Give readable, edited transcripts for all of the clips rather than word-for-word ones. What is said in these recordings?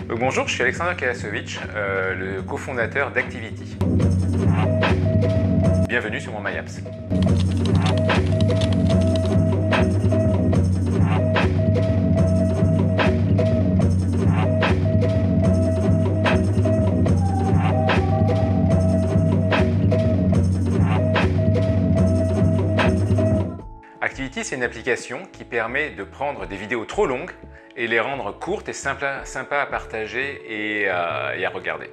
Donc, bonjour, je suis Alexander Kalasovic, le cofondateur d'Activity. Bienvenue sur mon MyApps. Activity, c'est une application qui permet de prendre des vidéos trop longues et les rendre courtes et sympas à partager et à regarder.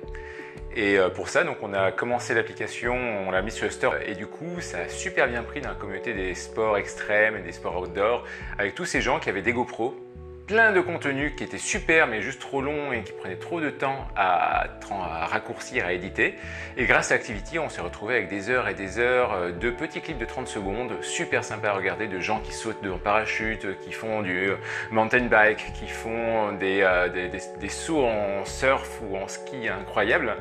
Et pour ça, donc, on a commencé l'application, on l'a mis sur le store et du coup, ça a super bien pris dans la communauté des sports extrêmes et des sports outdoor avec tous ces gens qui avaient des GoPro, plein de contenus qui étaient super mais juste trop longs et qui prenaient trop de temps à raccourcir, à éditer. Et grâce à Activity, on s'est retrouvé avec des heures et des heures de petits clips de 30 secondes, super sympas à regarder, de gens qui sautent en parachute, qui font du mountain bike, qui font des sauts en surf ou en ski incroyables.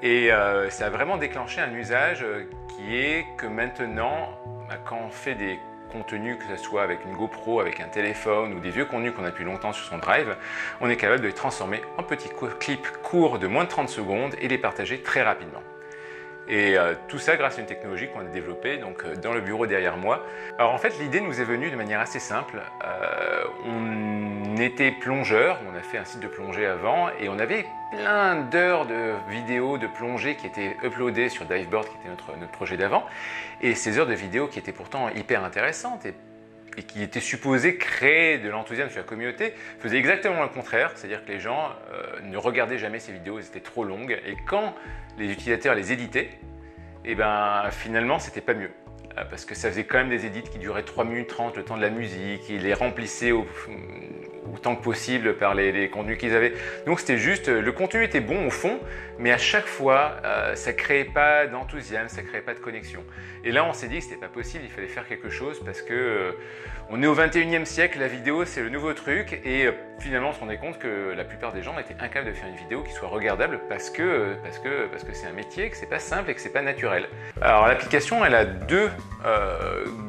Et ça a vraiment déclenché un usage qui est que maintenant, quand on fait des contenus, que ce soit avec une GoPro, avec un téléphone ou des vieux contenus qu'on a depuis longtemps sur son drive, on est capable de les transformer en petits clips courts de moins de 30 secondes et les partager très rapidement. Et tout ça grâce à une technologie qu'on a développée donc, dans le bureau derrière moi. Alors en fait, l'idée nous est venue de manière assez simple. On était plongeur, on a fait un site de plongée avant et on avait plein d'heures de vidéos de plongée qui étaient uploadées sur Diveboard, qui était notre projet d'avant. Et ces heures de vidéos qui étaient pourtant hyper intéressantes et qui étaient supposées créer de l'enthousiasme sur la communauté, faisaient exactement le contraire, c'est-à-dire que les gens ne regardaient jamais ces vidéos, elles étaient trop longues, et quand les utilisateurs les éditaient, et ben finalement c'était pas mieux. Parce que ça faisait quand même des édits qui duraient 3 minutes 30, le temps de la musique, ils les remplissaient autant que possible par les contenus qu'ils avaient. Donc c'était juste, le contenu était bon au fond, mais à chaque fois, ça ne créait pas d'enthousiasme, ça ne créait pas de connexion. Et là, on s'est dit que ce n'était pas possible, il fallait faire quelque chose parce que on est au 21e siècle, la vidéo c'est le nouveau truc, et finalement on se rendait compte que la plupart des gens étaient incapables de faire une vidéo qui soit regardable parce que c'est un métier, que c'est pas simple et que c'est pas naturel. Alors l'application, elle a deux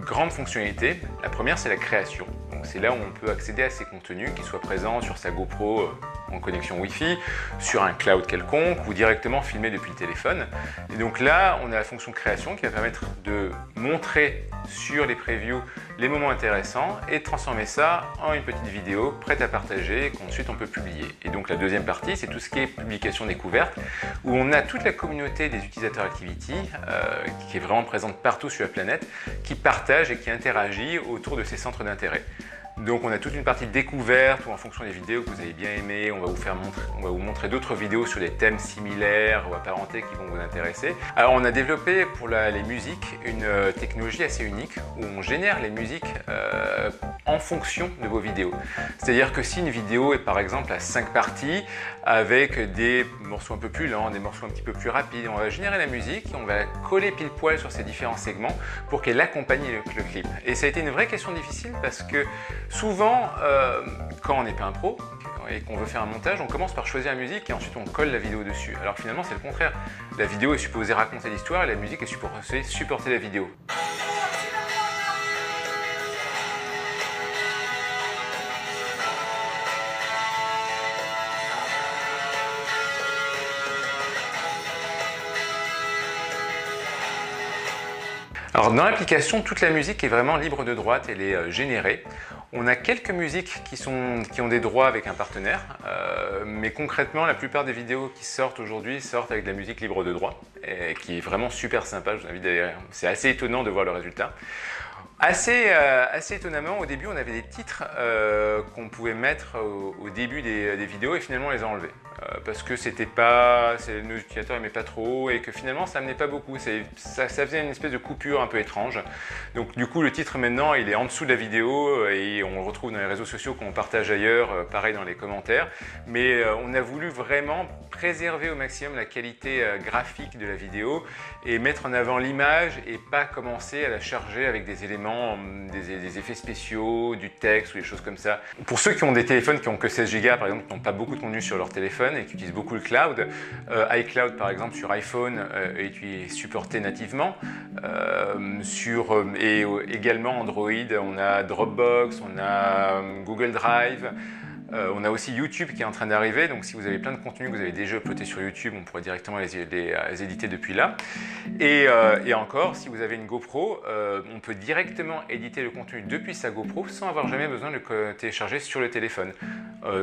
grandes fonctionnalités. La première, c'est la création. C'est là où on peut accéder à ces contenus, qu'ils soient présents sur sa GoPro en connexion Wi-Fi, sur un cloud quelconque ou directement filmés depuis le téléphone. Et donc là, on a la fonction création qui va permettre de montrer sur les previews les moments intéressants et de transformer ça en une petite vidéo prête à partager qu'ensuite on peut publier. Et donc la deuxième partie, c'est tout ce qui est publication découverte, où on a toute la communauté des utilisateurs Activity qui est vraiment présente partout sur la planète, qui partage et qui interagit autour de ces centres d'intérêt. Donc on a toute une partie de découverte où en fonction des vidéos que vous avez bien aimées, on va vous montrer d'autres vidéos sur des thèmes similaires ou apparentés qui vont vous intéresser. Alors on a développé pour les musiques une technologie assez unique où on génère les musiques en fonction de vos vidéos. C'est-à-dire que si une vidéo est par exemple à 5 parties avec des morceaux un peu plus lents, des morceaux un petit peu plus rapides, on va générer la musique et on va la coller pile poil sur ces différents segments pour qu'elle accompagne le clip. Et ça a été une vraie question difficile parce que souvent, quand on n'est pas un pro et qu'on veut faire un montage, on commence par choisir la musique et ensuite on colle la vidéo dessus. Alors finalement, c'est le contraire. La vidéo est supposée raconter l'histoire et la musique est supposée supporter la vidéo. Alors dans l'application, toute la musique est vraiment libre de droit, elle est générée. On a quelques musiques qui ont des droits avec un partenaire, mais concrètement, la plupart des vidéos qui sortent aujourd'hui sortent avec de la musique libre de droit, et qui est vraiment super sympa, je vous invite d'aller. C'est assez étonnant de voir le résultat. Assez étonnamment, au début, on avait des titres qu'on pouvait mettre au début des vidéos et finalement on les a enlevés. Parce que nos utilisateurs n'aimaient pas trop et que finalement ça n'amenait pas beaucoup. Ça faisait une espèce de coupure un peu étrange. Donc du coup, le titre maintenant, il est en dessous de la vidéo et on le retrouve dans les réseaux sociaux qu'on partage ailleurs, pareil dans les commentaires. Mais on a voulu vraiment préserver au maximum la qualité graphique de la vidéo et mettre en avant l'image et pas commencer à la charger avec des éléments, des effets spéciaux, du texte ou des choses comme ça. Pour ceux qui ont des téléphones qui ont que 16 Go par exemple, qui n'ont pas beaucoup de contenu sur leur téléphone et qui utilisent beaucoup le cloud, iCloud par exemple sur iPhone est supporté nativement. Et également Android, on a Dropbox, on a Google Drive. On a aussi YouTube qui est en train d'arriver, donc si vous avez plein de contenus que vous avez déjà uploadés sur YouTube, on pourrait directement les éditer depuis là. Et encore, si vous avez une GoPro, on peut directement éditer le contenu depuis sa GoPro sans avoir jamais besoin de le télécharger sur le téléphone,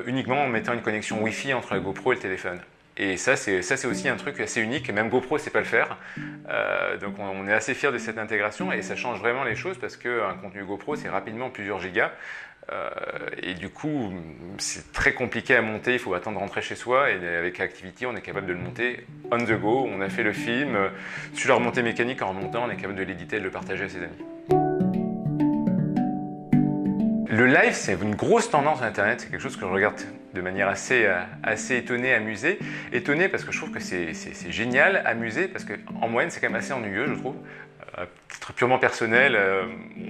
uniquement en mettant une connexion Wi-Fi entre la GoPro et le téléphone. Et ça, c'est aussi un truc assez unique, et même GoPro ne sait pas le faire. Donc on est assez fiers de cette intégration, et ça change vraiment les choses parce qu'un contenu GoPro, c'est rapidement plusieurs gigas. Et du coup, c'est très compliqué à monter, il faut attendre de rentrer chez soi, et avec Activity, on est capable de le monter on the go. On a fait le film, sur la remontée mécanique, en remontant, on est capable de l'éditer et de le partager à ses amis. Le live, c'est une grosse tendance sur Internet, c'est quelque chose que je regarde de manière assez étonnée, amusée. Étonnée parce que je trouve que c'est génial, amusé parce qu'en moyenne, c'est quand même assez ennuyeux, je trouve. À titre purement personnel,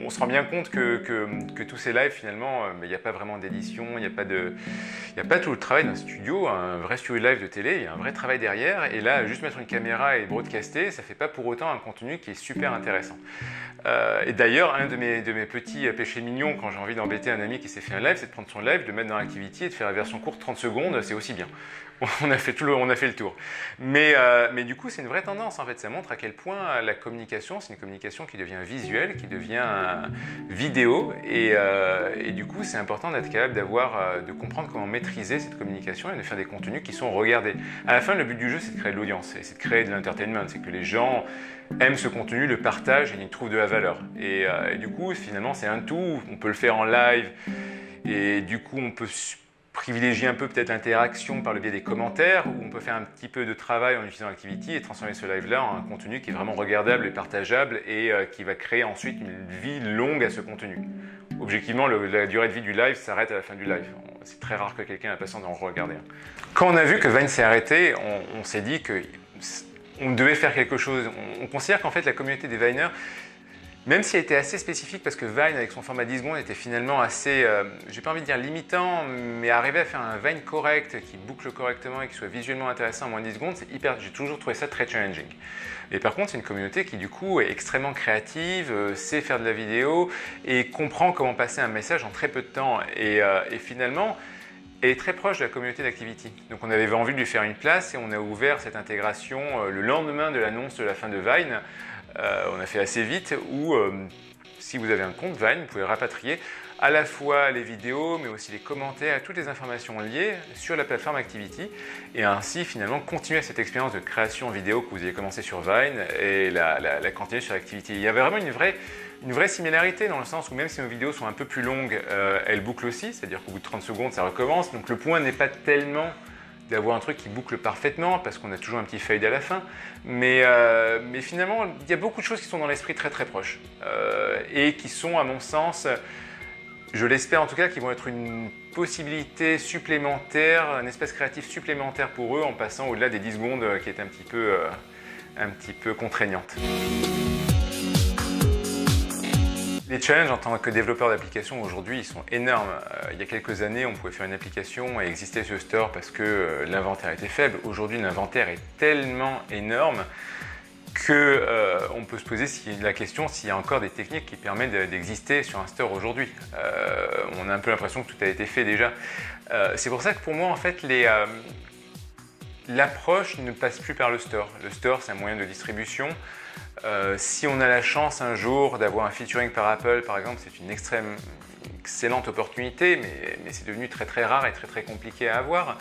on se rend bien compte que tous ces lives, finalement, il n'y a pas vraiment d'édition, il n'y a pas tout le travail d'un studio, un vrai studio live de télé, il y a un vrai travail derrière. Et là, juste mettre une caméra et broadcaster, ça ne fait pas pour autant un contenu qui est super intéressant. Et d'ailleurs, un de mes petits péchés mignons quand j'ai envie d'embêter un ami qui s'est fait un live, c'est de prendre son live, de le mettre dans Activity et de faire la version courte 30 secondes, c'est aussi bien. On a fait le tour. Mais du coup, c'est une vraie tendance en fait. Ça montre à quel point la communication, c'est une communication qui devient visuelle, qui devient vidéo. Et du coup, c'est important d'être capable de comprendre comment maîtriser cette communication et de faire des contenus qui sont regardés. À la fin, le but du jeu, c'est de créer de l'audience, c'est de créer de l'entertainment, c'est que les gens aiment ce contenu, le partagent et y trouvent de la valeur. Et du coup, finalement, c'est un tout. On peut le faire en live et du coup, on peut privilégier un peu peut-être l'interaction par le biais des commentaires, ou on peut faire un petit peu de travail en utilisant Activity et transformer ce live-là en un contenu qui est vraiment regardable et partageable et qui va créer ensuite une vie longue à ce contenu. Objectivement, la durée de vie du live s'arrête à la fin du live. C'est très rare que quelqu'un ait la patience d'en regarder un. Quand on a vu que Vine s'est arrêté, on s'est dit qu'on devait faire quelque chose. On considère qu'en fait la communauté des Viners, même si elle était assez spécifique, parce que Vine, avec son format 10 secondes, était finalement assez, j'ai pas envie de dire limitant, mais arriver à faire un Vine correct, qui boucle correctement et qui soit visuellement intéressant en moins de 10 secondes, c'est j'ai toujours trouvé ça très challenging. Et par contre, c'est une communauté qui, du coup, est extrêmement créative, sait faire de la vidéo et comprend comment passer un message en très peu de temps. Et finalement, elle est très proche de la communauté d'Activity. Donc on avait envie de lui faire une place et on a ouvert cette intégration le lendemain de l'annonce de la fin de Vine. On a fait assez vite où, si vous avez un compte Vine, vous pouvez rapatrier à la fois les vidéos, mais aussi les commentaires, toutes les informations liées sur la plateforme Activity, et ainsi finalement continuer cette expérience de création vidéo que vous avez commencé sur Vine et la continuer sur Activity. Il y avait vraiment une vraie similarité dans le sens où même si nos vidéos sont un peu plus longues, elles bouclent aussi, c'est-à-dire qu'au bout de 30 secondes, ça recommence. Donc le point n'est pas tellement d'avoir un truc qui boucle parfaitement parce qu'on a toujours un petit fade à la fin, mais finalement il y a beaucoup de choses qui sont dans l'esprit très très proches et qui sont à mon sens, je l'espère en tout cas, qui vont être une possibilité supplémentaire, un espace créatif supplémentaire pour eux en passant au-delà des 10 secondes qui est un petit peu contraignante. Les challenges en tant que développeur d'applications aujourd'hui, ils sont énormes. Il y a quelques années, on pouvait faire une application et exister sur le store parce que l'inventaire était faible. Aujourd'hui, l'inventaire est tellement énorme qu'on peut se poser la question s'il y a encore des techniques qui permettent d'exister sur un store aujourd'hui. On a un peu l'impression que tout a été fait déjà. C'est pour ça que pour moi, en fait, l'approche ne passe plus par le store. Le store, c'est un moyen de distribution. Si on a la chance un jour d'avoir un featuring par Apple, par exemple, c'est une excellente opportunité, mais c'est devenu très très rare et très très compliqué à avoir.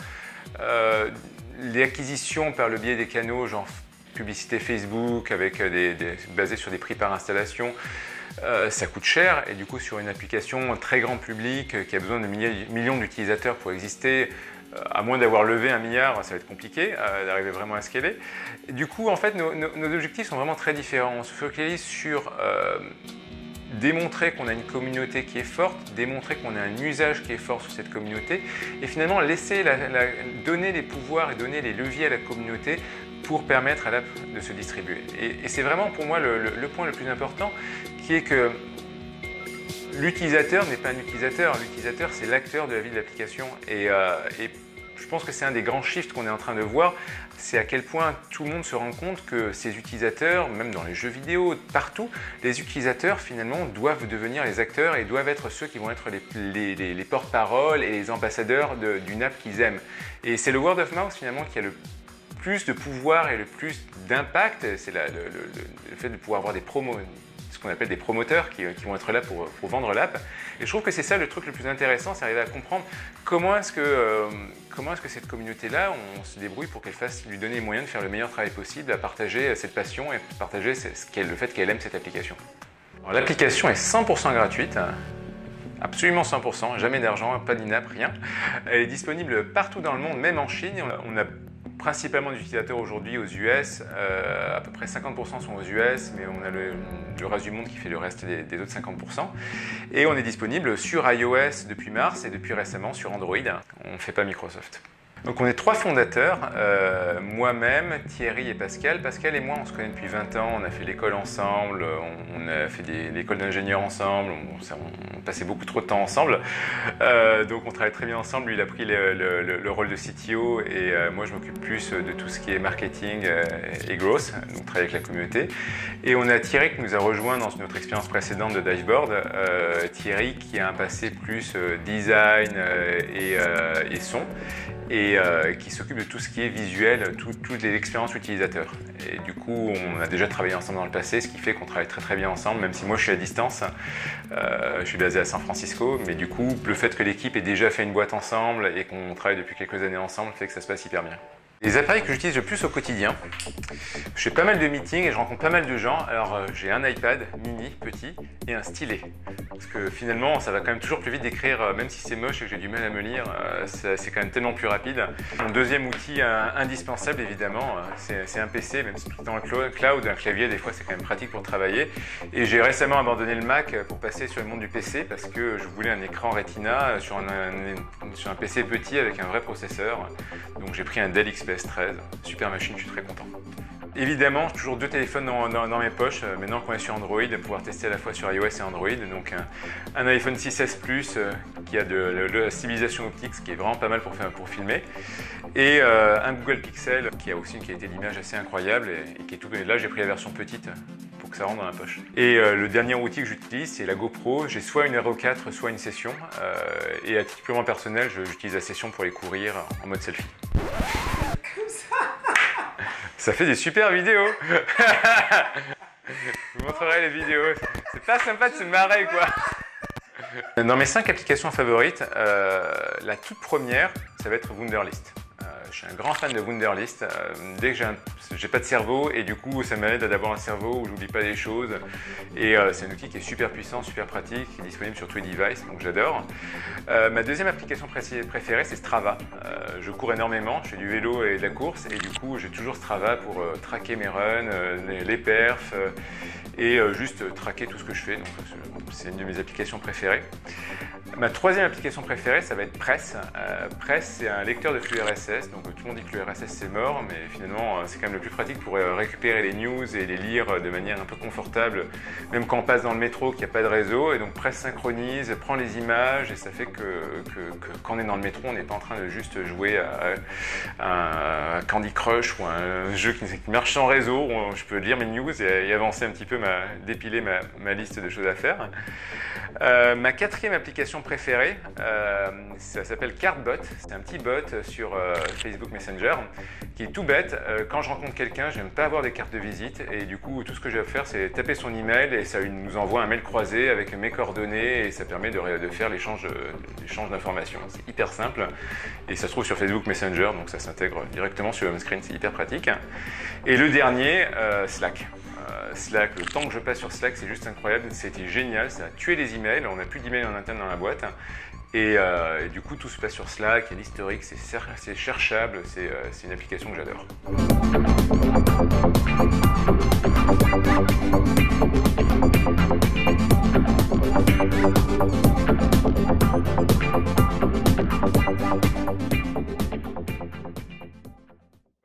Les acquisitions par le biais des canaux, genre publicité Facebook, basées sur des prix par installation, ça coûte cher, et du coup sur une application très grand public qui a besoin de millions d'utilisateurs pour exister, à moins d'avoir levé 1 milliard, ça va être compliqué d'arriver vraiment à scaler. Et du coup, en fait, nos objectifs sont vraiment très différents. On se focalise sur démontrer qu'on a une communauté qui est forte, démontrer qu'on a un usage qui est fort sur cette communauté, et finalement laisser donner les pouvoirs et donner les leviers à la communauté pour permettre à l'app de se distribuer. Et c'est vraiment pour moi le point le plus important, qui est que l'utilisateur n'est pas un utilisateur, l'utilisateur c'est l'acteur de la vie de l'application, et je pense que c'est un des grands shifts qu'on est en train de voir, c'est à quel point tout le monde se rend compte que ces utilisateurs, même dans les jeux vidéo, partout, les utilisateurs finalement doivent devenir les acteurs et doivent être ceux qui vont être les porte-paroles et les ambassadeurs d'une app qu'ils aiment. Et c'est le word of mouth finalement qui a le plus de pouvoir et le plus d'impact, c'est le fait de pouvoir avoir des promos, ce qu'on appelle des promoteurs qui vont être là pour vendre l'app. Et je trouve que c'est ça le truc le plus intéressant, c'est arriver à comprendre comment est-ce que cette communauté-là, on se débrouille pour qu'elle fasse, lui donner les moyens de faire le meilleur travail possible, à partager cette passion et partager le fait qu'elle aime cette application. L'application est 100% gratuite. Absolument 100%, jamais d'argent, pas d'in-app, rien. Elle est disponible partout dans le monde, même en Chine. On a principalement d'utilisateurs aujourd'hui aux US, à peu près 50% sont aux US, mais on a le reste du monde qui fait le reste des autres 50%. Et on est disponible sur iOS depuis mars et depuis récemment sur Android. On ne fait pas Microsoft. Donc on est 3 fondateurs, moi-même, Thierry et Pascal. Pascal et moi, on se connaît depuis 20 ans, on a fait l'école ensemble, on a fait l'école d'ingénieur ensemble, on passait beaucoup trop de temps ensemble. Donc on travaille très bien ensemble, lui il a pris le rôle de CTO et moi je m'occupe plus de tout ce qui est marketing et growth, donc travailler avec la communauté. Et on a Thierry qui nous a rejoint dans notre expérience précédente de Dashboard, Thierry qui a un passé plus design et son. Et qui s'occupe de tout ce qui est visuel, toutes les expériences utilisateurs. Et du coup, on a déjà travaillé ensemble dans le passé, ce qui fait qu'on travaille très très bien ensemble, même si moi je suis à distance. Je suis basé à San Francisco, mais du coup, le fait que l'équipe ait déjà fait une boîte ensemble et qu'on travaille depuis quelques années ensemble fait que ça se passe hyper bien. Les appareils que j'utilise le plus au quotidien, je fais pas mal de meetings et je rencontre pas mal de gens. Alors j'ai un iPad mini, petit, et un stylet. Parce que finalement, ça va quand même toujours plus vite d'écrire, même si c'est moche et que j'ai du mal à me lire, c'est quand même tellement plus rapide. Mon deuxième outil indispensable, évidemment, c'est un PC, même si tout est dans le cloud, un clavier, des fois, c'est quand même pratique pour travailler. Et j'ai récemment abandonné le Mac pour passer sur le monde du PC parce que je voulais un écran Retina sur un PC petit avec un vrai processeur. Donc j'ai pris un Dell XPS 13, super machine, je suis très content. Évidemment, j'ai toujours 2 téléphones dans mes poches, maintenant qu'on est sur Android, pouvoir tester à la fois sur iOS et Android. Donc un iPhone 6S Plus qui a de la stabilisation optique, ce qui est vraiment pas mal pour filmer. Et un Google Pixel qui a aussi une qualité d'image assez incroyable et qui est tout. Là, j'ai pris la version petite pour que ça rentre dans la poche. Et le dernier outil que j'utilise, c'est la GoPro. J'ai soit une Hero 4, soit une Session. Et à titre purement personnel, j'utilise la Session pour les courir en mode selfie. Ça fait des super vidéos. Je vous montrerai les vidéos. C'est pas sympa de se marrer, quoi. Dans mes 5 applications favorites, la toute première, ça va être Wunderlist. Je suis un grand fan de Wunderlist. Dès que j'ai pas de cerveau et du coup ça m'aide d'avoir un cerveau où j'oublie pas les choses. Et c'est un outil qui est super puissant, super pratique, qui est disponible sur tous les devices, donc j'adore. Ma deuxième application préférée, c'est Strava. Je cours énormément, je fais du vélo et de la course et du coup j'ai toujours Strava pour traquer mes runs, les perfs et juste traquer tout ce que je fais. Donc c'est une de mes applications préférées. Ma troisième application préférée, ça va être Press. Press, c'est un lecteur de flux RSS. Donc tout le monde dit que le RSS c'est mort, mais finalement c'est quand même le plus pratique pour récupérer les news et les lire de manière un peu confortable, même quand on passe dans le métro qu'il n'y a pas de réseau. Et donc Press synchronise, prend les images et ça fait que quand on est dans le métro, on n'est pas en train de juste jouer à un Candy Crush ou un jeu qui marche sans réseau. Où je peux lire mes news et avancer un petit peu, dépiler ma liste de choses à faire. Ma quatrième application préférée, ça s'appelle Cardbot. C'est un petit bot sur Facebook Messenger qui est tout bête. Quand je rencontre quelqu'un, j'aime pas avoir des cartes de visite et du coup tout ce que j'ai à faire c'est taper son email et ça nous envoie un mail croisé avec mes coordonnées et ça permet de faire l'échange d'informations. C'est hyper simple et ça se trouve sur Facebook Messenger, donc ça s'intègre directement sur le home screen, c'est hyper pratique. Et le dernier, Slack. Slack, le temps que je passe sur Slack, c'est juste incroyable, c'était génial, ça a tué les emails, on n'a plus d'emails en interne dans la boîte. Et du coup, tout se passe sur Slack, il y a l'historique, c'est cherchable, c'est une application que j'adore.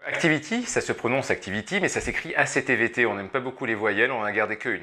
Activity, ça se prononce Activity, mais ça s'écrit ACTVT, on n'aime pas beaucoup les voyelles, on en a gardé qu'une.